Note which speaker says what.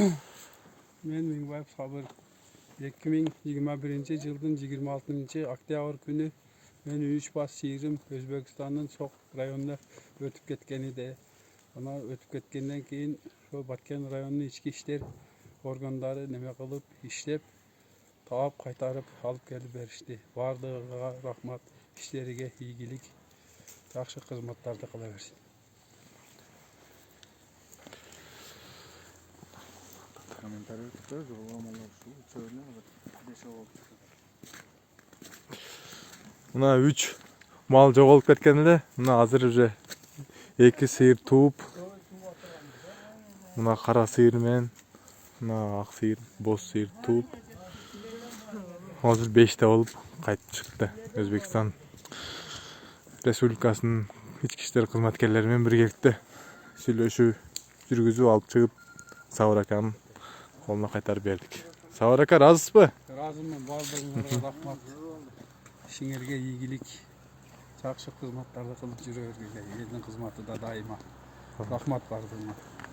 Speaker 1: Men Mingbayev Sabır 2021 жылдын 26 октябрь күнү мен 3 бас шийрим Өзбекстандын Сок районуна өтүп кеткени де. Ана өтүп кеткенден кийин ошо Баткен районунун ички иштер органдары неме кылып иштеп, таап кайтарып алып келип беришти. Бардыгыга рахмат, иштериге ийгилик, жакшы кызматтарды кыла берсин.
Speaker 2: Мына 3 мал жоголуп кеткен эле. Мына азыр уже 2 сыйыр тууп, мына кара сыйыр менен мына ак сыйыр, боз сыйыр тууп, азыр 5 болуп кайтып чыкты. Өзбекстан Республикасынын ички иштер кызматкерлери менен биргеликте сүйлөшүү жүргүзүп алып чыгып Сабыр аканын колуна кайтарып бердик. Сабыр ака, ыраазысызбы?
Speaker 1: Ыраазымын, бардыгыңарга рахмат. Ишиңерге ийгилик, жакшы кызматтарды кылып жүрө бергиле. Элдин кызматы да дайыма. Рахмат бардыгыңарга.